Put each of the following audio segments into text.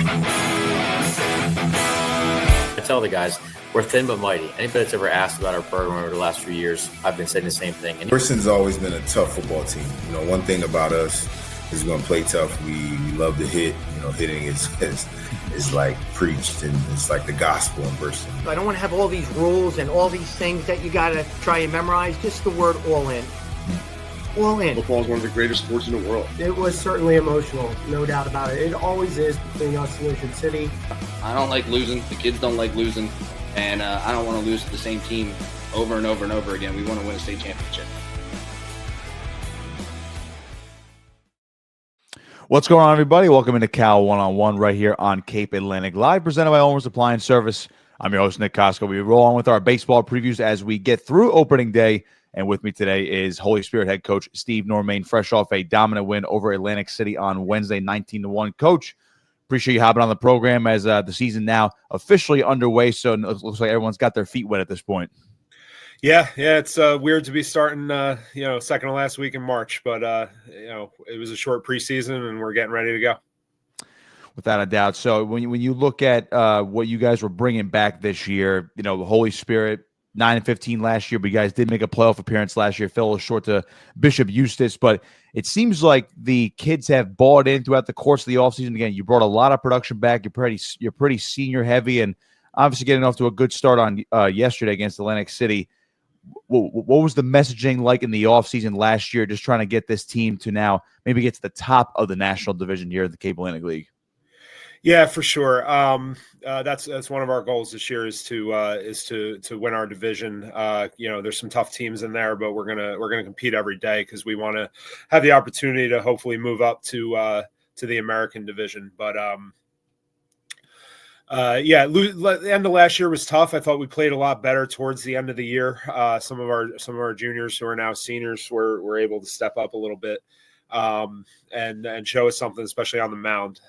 I tell the guys, we're thin but mighty. Anybody that's ever asked about our program over the last few years, I've been saying the same thing. And Princeton's always been a tough football team. One thing about us is we're going to play tough. We love to hit. Hitting is like preached, and it's like the gospel in Princeton. I don't want to have all these rules and all these things that you got to try and memorize. Just the word all in. All in. Football is one of the greatest sports in the world. It was certainly emotional, no doubt about it. It always is between us and Ocean City. I don't like losing. The kids don't like losing. And I don't want to lose to the same team over and over and over again. We want to win a state championship. What's going on, everybody? Welcome into Cal One-on-One right here on Cape Atlantic Live, presented by Ulmer's Appliance Service. I'm your host, Nick Kosko. We roll on with our baseball previews as we get through opening day. And with me today is Holy Spirit head coach Steve Normane, fresh off a dominant win over Atlantic City on Wednesday, 19-1. Coach, appreciate you hopping on the program as the season now officially underway. So it looks like everyone's got their feet wet at this point. Yeah, it's weird to be starting, second to last week in March, but it was a short preseason and we're getting ready to go. Without a doubt. So when you look at what you guys were bringing back this year, the Holy Spirit, 9-15 last year, but you guys did make a playoff appearance last year, fell a little short to Bishop Eustace, but it seems like the kids have bought in throughout the course of the offseason. Again, you brought a lot of production back. You're pretty senior heavy, and obviously getting off to a good start on yesterday against Atlantic City. What was the messaging like in the offseason last year, just trying to get this team to now maybe get to the top of the national division here at the Cape Atlantic League? Yeah, for sure. That's one of our goals this year is to win our division. There's some tough teams in there, but we're gonna compete every day because we want to have the opportunity to hopefully move up to the American division. But the end of last year was tough. I thought we played a lot better towards the end of the year. Some of our juniors who are now seniors were able to step up a little bit and show us something, especially on the mound.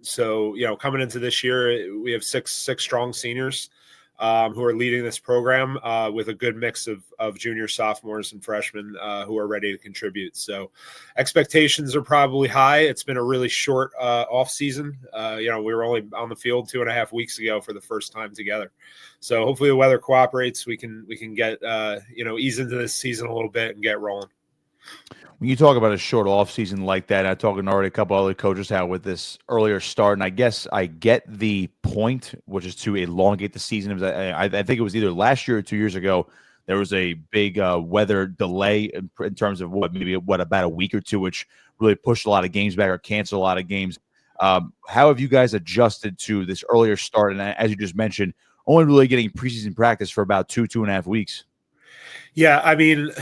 So, coming into this year, we have six strong seniors who are leading this program with a good mix of junior, sophomores, and freshmen who are ready to contribute. So expectations are probably high. It's been a really short off season. We were only on the field 2.5 weeks ago for the first time together. So hopefully the weather cooperates. We can get, ease into this season a little bit and get rolling. When you talk about a short offseason like that, I'm talking already a couple other coaches had with this earlier start, and I guess I get the point, which is to elongate the season. I think it was either last year or 2 years ago, there was a big weather delay in terms of about a week or two, which really pushed a lot of games back or canceled a lot of games. How have you guys adjusted to this earlier start? And as you just mentioned, only really getting preseason practice for about 2.5 weeks. Yeah, I mean –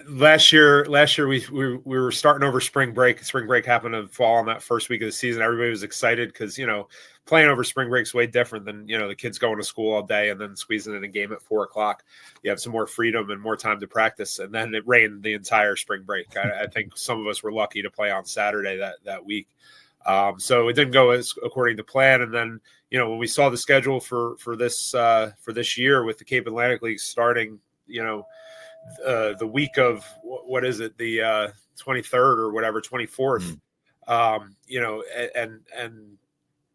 Last year we were starting over spring break. Spring break happened to fall on that first week of the season. Everybody was excited because, playing over spring break is way different than, the kids going to school all day and then squeezing in a game at 4:00. You have some more freedom and more time to practice. And then it rained the entire spring break. I think some of us were lucky to play on Saturday that week. So it didn't go as according to plan. And then, when we saw the schedule for this year with the Cape Atlantic League starting, the week of what is it, the 23rd or whatever, 24th, and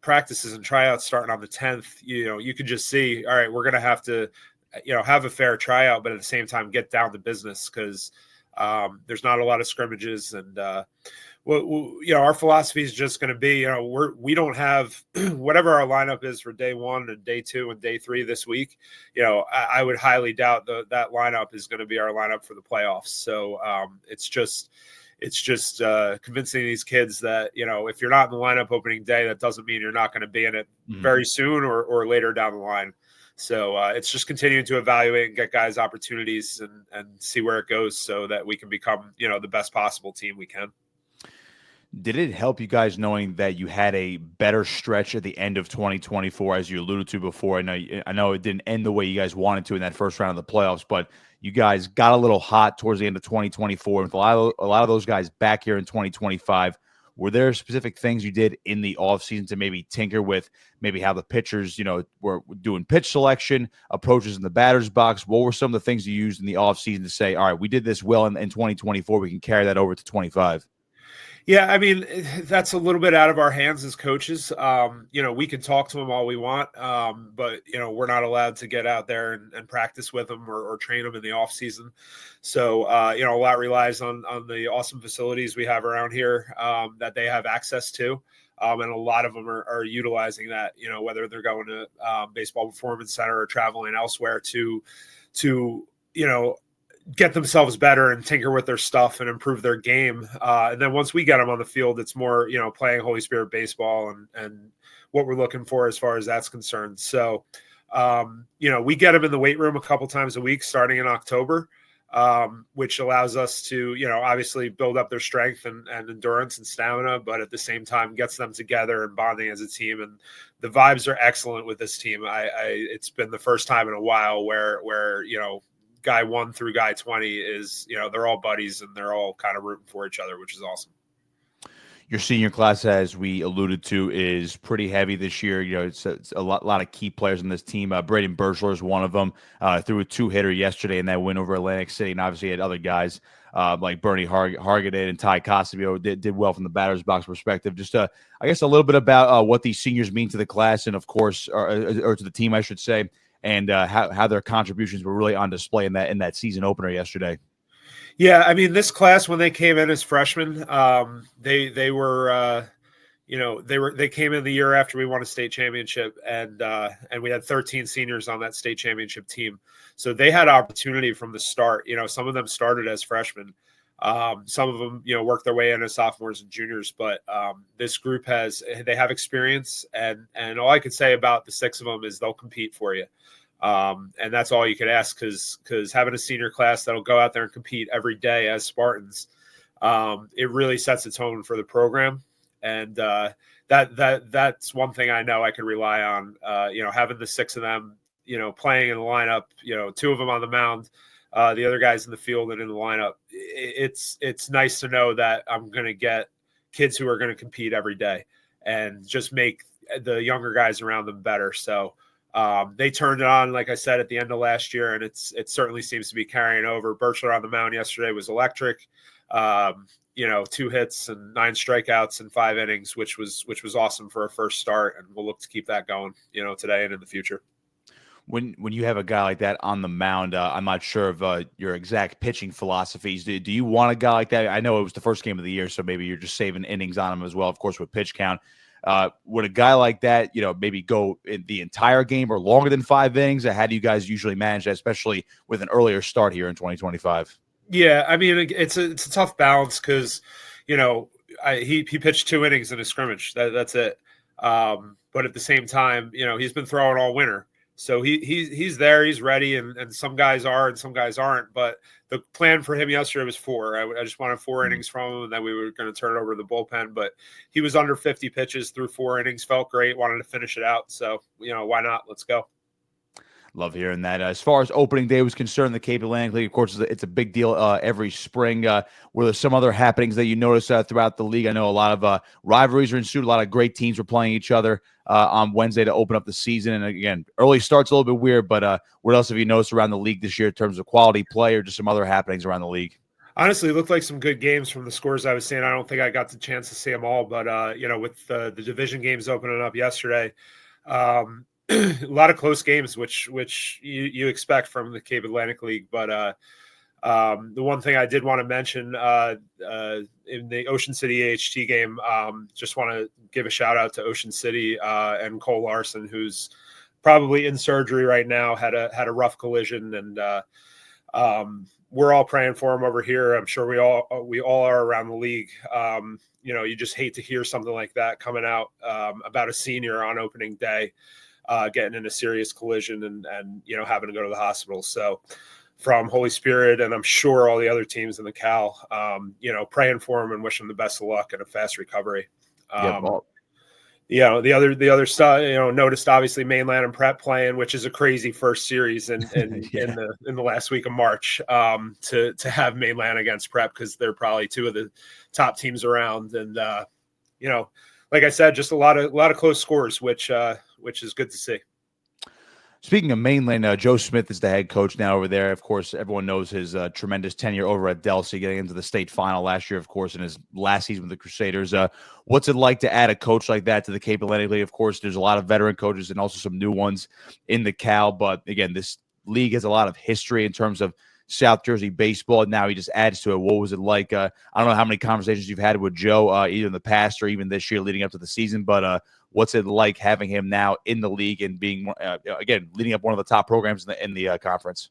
practices and tryouts starting on the 10th, you could just see, all right, we're going to have to, have a fair tryout, but at the same time, get down to business because there's not a lot of scrimmages. And, our philosophy is just going to be, we don't have whatever our lineup is for day 1 and day 2 and day 3 this week. I would highly doubt that lineup is going to be our lineup for the playoffs. So it's just convincing these kids that, if you're not in the lineup opening day, that doesn't mean you're not going to be in it very soon or later down the line. So it's just continuing to evaluate and get guys opportunities and see where it goes so that we can become, the best possible team we can. Did it help you guys knowing that you had a better stretch at the end of 2024, as you alluded to before? I know it didn't end the way you guys wanted to in that first round of the playoffs, but you guys got a little hot towards the end of 2024 with a lot of those guys back here in 2025. Were there specific things you did in the offseason to maybe tinker with maybe how the pitchers, were doing pitch selection, approaches in the batter's box? What were some of the things you used in the offseason to say, all right, we did this well in 2024, we can carry that over to 25? Yeah, I mean, that's a little bit out of our hands as coaches. We can talk to them all we want, but we're not allowed to get out there and practice with them or train them in the off season. So a lot relies on the awesome facilities we have around here that they have access to. And a lot of them are utilizing that, whether they're going to Baseball Performance Center or traveling elsewhere to get themselves better and tinker with their stuff and improve their game. And then once we get them on the field, it's more, playing Holy Spirit baseball and what we're looking for as far as that's concerned. So, we get them in the weight room a couple times a week starting in October, which allows us to, obviously build up their strength and endurance and stamina, but at the same time gets them together and bonding as a team. And the vibes are excellent with this team. It's been the first time in a while where guy 1 through guy 20 is, they're all buddies and they're all kind of rooting for each other, which is awesome. Your senior class, as we alluded to, is pretty heavy this year. It's a lot of key players on this team. Braden Birchler is one of them. Threw a 2-hitter yesterday in that win over Atlantic City, and obviously had other guys like Bernie Hargaded and Ty Costabio did well from the batter's box perspective. Just, I guess, a little bit about what these seniors mean to the class and, of course, or to the team, I should say, and how their contributions were really on display in that season opener yesterday. Yeah, I mean, this class, when they came in as freshmen, they came in the year after we won a state championship, and we had 13 seniors on that state championship team. So they had opportunity from the start. Some of them started as freshmen. Some of them, worked their way in as sophomores and juniors, but this group they have experience, and all I could say about the 6 of them is they'll compete for you. And that's all you could ask, because having a senior class that'll go out there and compete every day as Spartans, it really sets a tone for the program. And that's one thing I know I could rely on, having the 6 of them, playing in the lineup, 2 of them on the mound, the other guys in the field and in the lineup. It's nice to know that I'm going to get kids who are going to compete every day and just make the younger guys around them better. So they turned it on, like I said, at the end of last year, and it certainly seems to be carrying over. Birchler on the mound yesterday was electric. 2 hits and 9 strikeouts in 5 innings, which was awesome for a first start, and we'll look to keep that going, today and in the future. When you have a guy like that on the mound, I'm not sure of your exact pitching philosophies. Do you want a guy like that? I know it was the first game of the year, so maybe you're just saving innings on him as well, of course, with pitch count. Would a guy like that, maybe go in the entire game or longer than 5 innings? Or how do you guys usually manage that, especially with an earlier start here in 2025? Yeah, I mean, it's a tough balance because, he pitched 2 innings in a scrimmage. That's it. But at the same time, he's been throwing all winter. So he's there, he's ready, and some guys are and some guys aren't. But the plan for him yesterday was 4. I just wanted 4 innings from him, and then we were going to turn it over to the bullpen. But he was under 50 pitches through 4 innings, felt great, wanted to finish it out. So, why not? Let's go. Love hearing that. As far as opening day was concerned, the Cape Atlantic League, of course, it's a big deal every spring. Were there some other happenings that you noticed throughout the league? I know a lot of rivalries are ensued. A lot of great teams were playing each other on Wednesday to open up the season. And again, early start's a little bit weird, but what else have you noticed around the league this year in terms of quality play or just some other happenings around the league? Honestly, it looked like some good games from the scores I was seeing. I don't think I got the chance to see them all, but with the division games opening up yesterday, a lot of close games, which you expect from the Cape Atlantic League. But the one thing I did want to mention in the Ocean City AHT game, just want to give a shout out to Ocean City and Cole Larson, who's probably in surgery right now, had a rough collision, and we're all praying for him over here. I'm sure we all are around the league. You just hate to hear something like that coming out about a senior on opening day. Getting in a serious collision and having to go to the hospital. So from Holy Spirit, and I'm sure all the other teams in the Cal, praying for him and wishing him the best of luck and a fast recovery. The other stuff, noticed obviously Mainland and Prep playing, which is a crazy first series in the last week of March, to have Mainland against Prep, because they're probably 2 of the top teams around. And, like I said, just a lot of close scores, which is good to see. Speaking of mainland, Joe Smith is the head coach now over there. Of course, everyone knows his tremendous tenure over at Delsey, getting into the state final last year, of course, in his last season with the Crusaders. What's it like to add a coach like that to the Cape Atlantic League? Of course, there's a lot of veteran coaches and also some new ones in the Cal. But again, this league has a lot of history in terms of South Jersey baseball. Now he just adds to it. What was it like? I don't know how many conversations you've had with Joe, either in the past or even this year leading up to the season, but what's it like having him now in the league and being, again, leading up one of the top programs in the conference?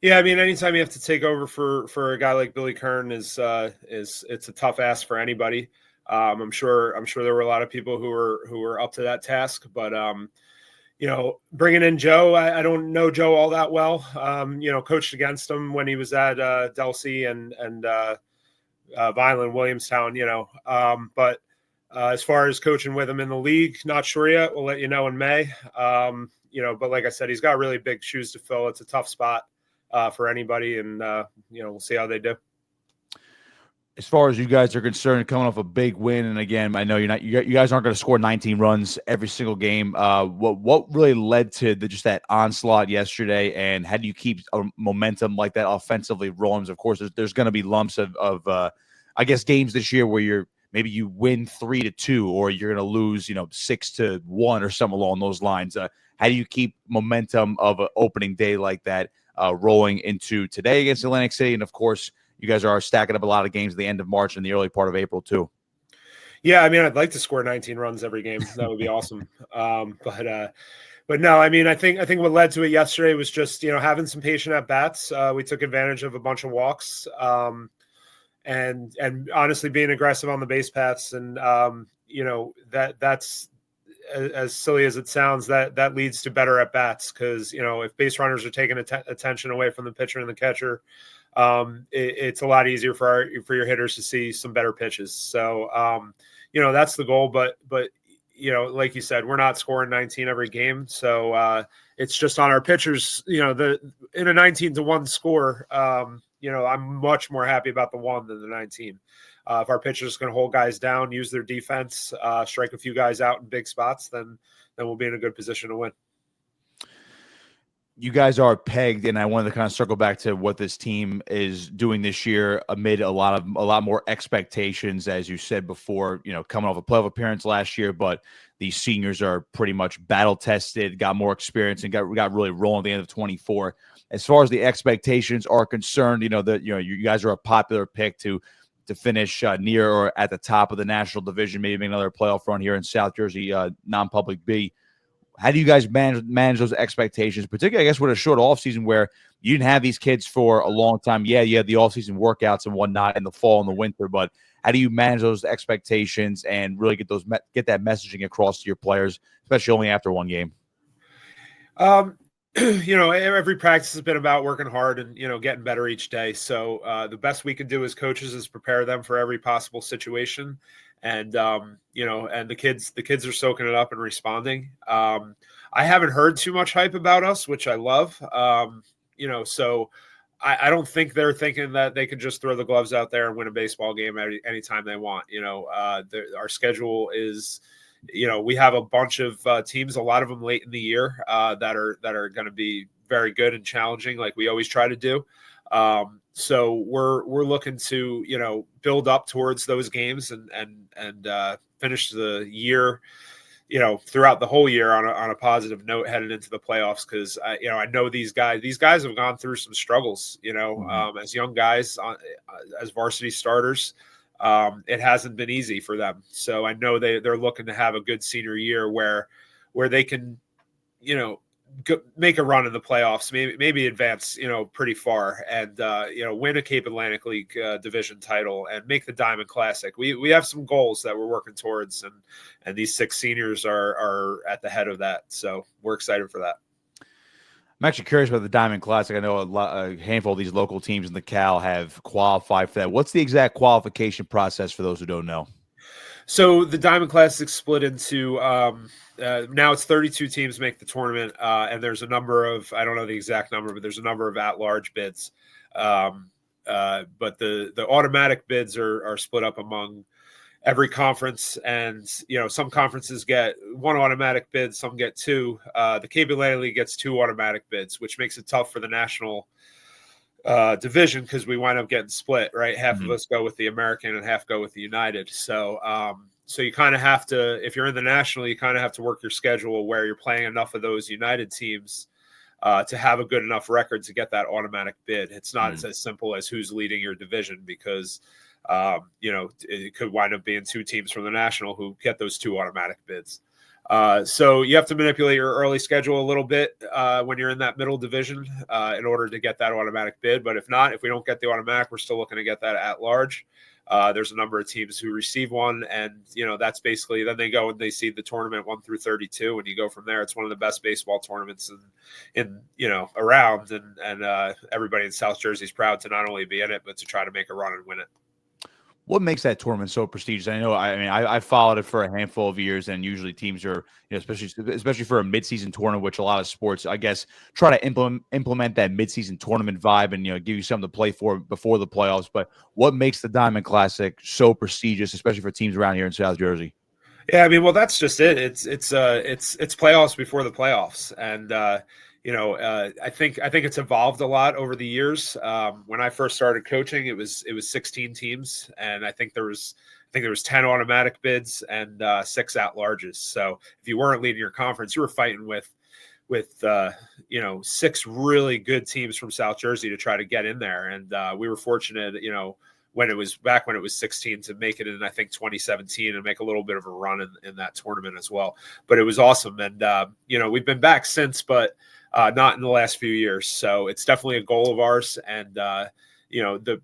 Yeah, I mean, anytime you have to take over for a guy like Billy Kern is it's a tough ask for anybody. I'm sure there were a lot of people who were up to that task, but bringing in Joe, I don't know Joe all that well. Coached against him when he was at Delsey and Vineland, Williamstown. But as far as coaching with him in the league, not sure yet. We'll let you know in May. But like I said, he's got really big shoes to fill. It's a tough spot for anybody, and we'll see how they do. As far as you guys are concerned, coming off a big win, and again, I know you guys aren't going to score 19 runs every single game. What really led to just that onslaught yesterday, and how do you keep a momentum like that offensively rolling? Of course, there's going to be lumps of I guess games this year where maybe you win 3-2, or you're going to lose 6-1 or something along those lines. How do you keep momentum of an opening day like that rolling into today against Atlantic City, and of course, you guys are stacking up a lot of games at the end of March and the early part of April too. Yeah, I mean, I'd like to score 19 runs every game. That would be awesome. But no, I mean, I think what led to it yesterday was just having some patient at bats. We took advantage of a bunch of walks, and honestly being aggressive on the base paths, and that's as silly as it sounds, that leads to better at bats, because if base runners are taking attention away from the pitcher and the catcher, it's a lot easier for your hitters to see some better pitches. So, that's the goal. But like you said, we're not scoring 19 every game. So it's just on our pitchers, in a 19-1 score, I'm much more happy about the 1 than the 19. If our pitchers can hold guys down, use their defense, strike a few guys out in big spots, then we'll be in a good position to win. You guys are pegged, and I wanted to kind of circle back to what this team is doing this year amid a lot more expectations, as you said before, coming off a playoff appearance last year, but these seniors are pretty much battle tested, got more experience, and got really rolling at the end of 24. As far as the expectations are concerned, you guys are a popular pick to finish near or at the top of the national division, maybe make another playoff run here in South Jersey, non-public B. How do you guys manage those expectations, particularly, I guess, with a short offseason where you didn't have these kids for a long time? Yeah, you had the offseason workouts and whatnot in the fall and the winter, but how do you manage those expectations and really get that messaging across to your players, especially only after one game? Every practice has been about working hard and, getting better each day. So the best we can do as coaches is prepare them for every possible situation. And, and the kids are soaking it up and responding. I haven't heard too much hype about us, which I love. So I don't think they're thinking that they could just throw the gloves out there and win a baseball game anytime they want. Our schedule is, we have a bunch of teams, a lot of them late in the year, that are going to be very good and challenging, like we always try to do. So we're looking to, build up towards those games and finish the year, throughout the whole year on a positive note headed into the playoffs. Cause I know these guys have gone through some struggles, as young guys, as varsity starters. It hasn't been easy for them. So I know they're looking to have a good senior year where they can, make a run in the playoffs, maybe advance, pretty far, and win a Cape Atlantic League division title and make the Diamond Classic. We have some goals that we're working towards, and these 6 seniors are at the head of that. So we're excited for that. I'm actually curious about the Diamond Classic. I know a handful of these local teams in the Cal have qualified for that. What's the exact qualification process for those who don't know? So the Diamond Classic split into now it's 32 teams make the tournament, and there's a number of, I don't know the exact number, but there's a number of at-large bids. But the automatic bids are split up among every conference, and some conferences get one automatic bid, some get two. The KBLA League gets two automatic bids, which makes it tough for the national division because we wind up getting split, right? Half of us go with the American and half go with the United. So you kind of have to, if you're in the national, you kind of have to work your schedule where you're playing enough of those United teams to have a good enough record to get that automatic bid. It's not as simple as who's leading your division because it could wind up being two teams from the national who get those two automatic bids. So you have to manipulate your early schedule a little bit when you're in that middle division in order to get that automatic bid. But if we don't get the automatic, we're still looking to get that at large. There's a number of teams who receive one, and that's basically then they go and they see the tournament 1 through 32, and you go from there. It's one of the best baseball tournaments in around, and everybody in South Jersey is proud to not only be in it but to try to make a run and win it. What makes that tournament so prestigious? I followed it for a handful of years, and usually teams are, especially for a midseason tournament, which a lot of sports, I guess, try to implement that midseason tournament vibe and give you something to play for before the playoffs. But what makes the Diamond Classic so prestigious, especially for teams around here in South Jersey? Yeah, well, that's just it. It's playoffs before the playoffs, and I think it's evolved a lot over the years. When I first started coaching, it was 16 teams, and I think there was 10 automatic bids and 6 at-larges. So if you weren't leading your conference, you were fighting with 6 really good teams from South Jersey to try to get in there, and we were fortunate, when it was 16 to make it in, I think 2017 and make a little bit of a run in that tournament as well. But it was awesome. And, we've been back since, but not in the last few years. So it's definitely a goal of ours. And, the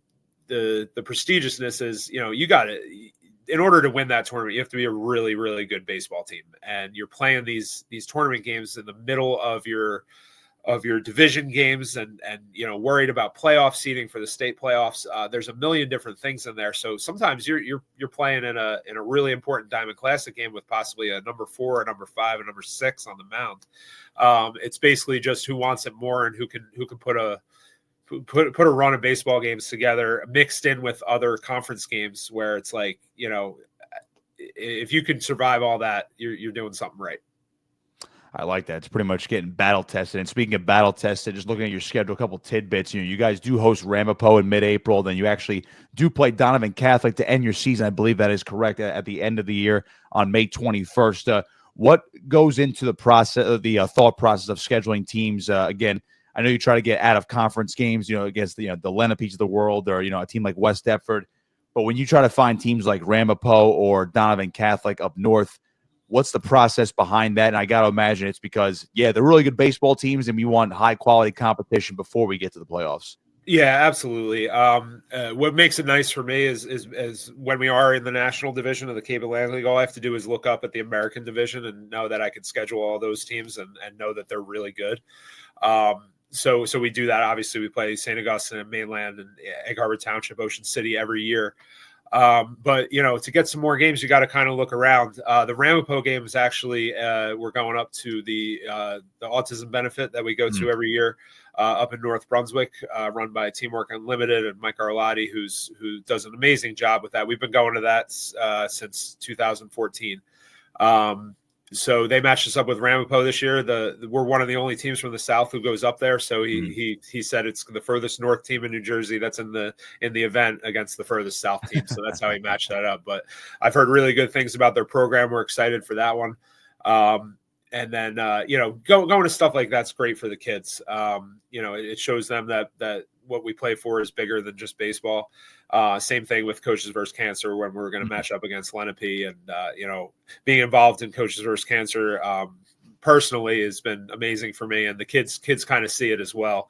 prestigiousness is, you got to, in order to win that tournament, you have to be a really, really good baseball team. And you're playing these tournament games in the middle of your division games and worried about playoff seeding for the state playoffs. There's a million different things in there. So sometimes you're playing in a really important Diamond Classic game with possibly a number 4, a number 5, a number 6 on the mound. It's basically just who wants it more and who can put a run of baseball games together mixed in with other conference games where it's like, if you can survive all that, you're doing something right. I like that. It's pretty much getting battle tested. And speaking of battle tested, just looking at your schedule, a couple tidbits. You guys do host Ramapo in mid-April. Then you actually do play Donovan Catholic to end your season. I believe that is correct at the end of the year on May 21st. What goes into the process, the thought process of scheduling teams? Again, I know you try to get out of conference games, against the Lenapes of the world or a team like West Deptford. But when you try to find teams like Ramapo or Donovan Catholic up north, what's the process behind that? And I got to imagine it's because, they're really good baseball teams and we want high-quality competition before we get to the playoffs. Yeah, absolutely. What makes it nice for me is when we are in the national division of the KBLA League, all I have to do is look up at the American division and know that I can schedule all those teams and know that they're really good. So we do that. Obviously, we play St. Augustine and Mainland and Egg Harbor Township, Ocean City every year. But to get some more games, you got to kind of look around. The Ramapo game is actually we're going up to the autism benefit that we go to every year up in North Brunswick, run by Teamwork Unlimited and Mike Arlotti, who does an amazing job with that. We've been going to that since 2014. So they matched us up with Ramapo this year. We're one of the only teams from the South who goes up there. So he said it's the furthest north team in New Jersey that's in the event against the furthest south team. So that's how he matched that up. But I've heard really good things about their program. We're excited for that one. And then going to stuff like that's great for the kids. It shows them that what we play for is bigger than just baseball. Same thing with Coaches vs. Cancer when we're going to match up against Lenape, and being involved in Coaches vs. Cancer personally has been amazing for me, and the kids kind of see it as well.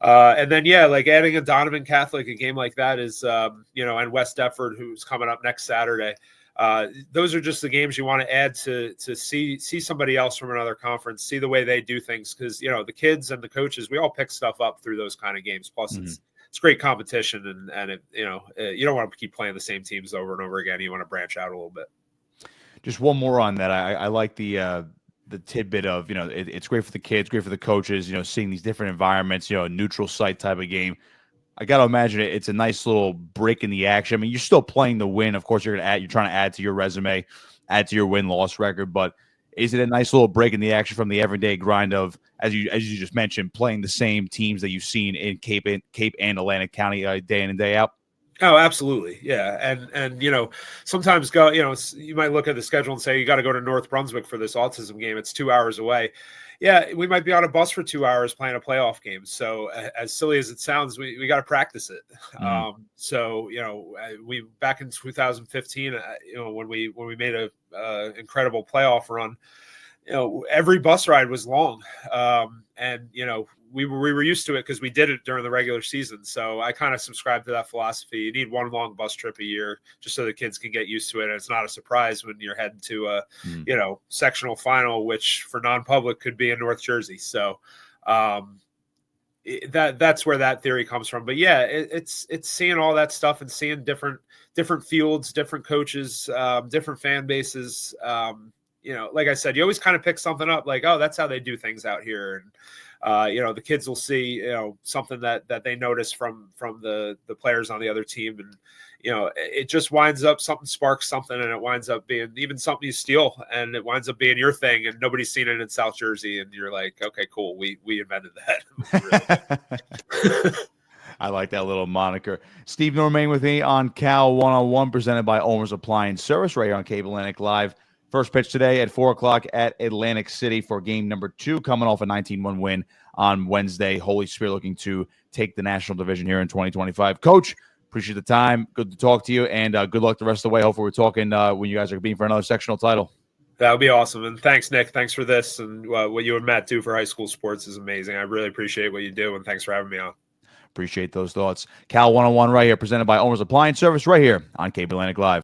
And then like adding a Donovan Catholic, a game like that is and West Deptford, who's coming up next Saturday. Those are just the games you want to add to see somebody else from another conference, see the way they do things, because the kids and the coaches, we all pick stuff up through those kind of games. Plus it's great competition, and it, you don't want to keep playing the same teams over and over again. You want to branch out a little bit. Just one more on that. I like the tidbit of it's great for the kids, great for the coaches, seeing these different environments, a neutral site type of game. I got to imagine it's a nice little break in the action. I mean, you're still playing the win. Of course, you're trying to add to your resume, add to your win-loss record. But is it a nice little break in the action from the everyday grind of, as you just mentioned, playing the same teams that you've seen in Cape and Atlantic County day in and day out? Oh, absolutely. Yeah. And sometimes you might look at the schedule and say, you got to go to North Brunswick for this autism game. It's 2 hours away. Yeah. We might be on a bus for 2 hours playing a playoff game. So as silly as it sounds, we got to practice it. We back in 2015, when we made a incredible playoff run, every bus ride was long. We were used to it because we did it during the regular season. So I kind of subscribe to that philosophy. You need one long bus trip a year just so the kids can get used to it. And it's not a surprise when you're heading to a, sectional final, which for non-public could be in North Jersey. So that's where that theory comes from. But yeah, it's seeing all that stuff and seeing different fields, different coaches, different fan bases. Like I said, you always kind of pick something up like, oh, that's how they do things out here. And, the kids will see, something that they notice from the players on the other team. And, it just winds up, something sparks something, and it winds up being even something you steal, and it winds up being your thing, and nobody's seen it in South Jersey. And you're like, okay, cool. We invented that. I like that little moniker. Steve Normane with me on Cal 101, presented by Ulmer's Appliance Service right here on Cable Atlantic Live. First pitch today at 4 o'clock at Atlantic City for game number 2, coming off a 19-1 win on Wednesday. Holy Spirit looking to take the national division here in 2025. Coach, appreciate the time. Good to talk to you, and good luck the rest of the way. Hopefully we're talking when you guys are competing for another sectional title. That would be awesome. And thanks, Nick. Thanks for this. And what you and Matt do for high school sports is amazing. I really appreciate what you do, and thanks for having me on. Appreciate those thoughts. Cal 101 right here, presented by Ulmer's Appliance Service right here on Cable Atlantic Live.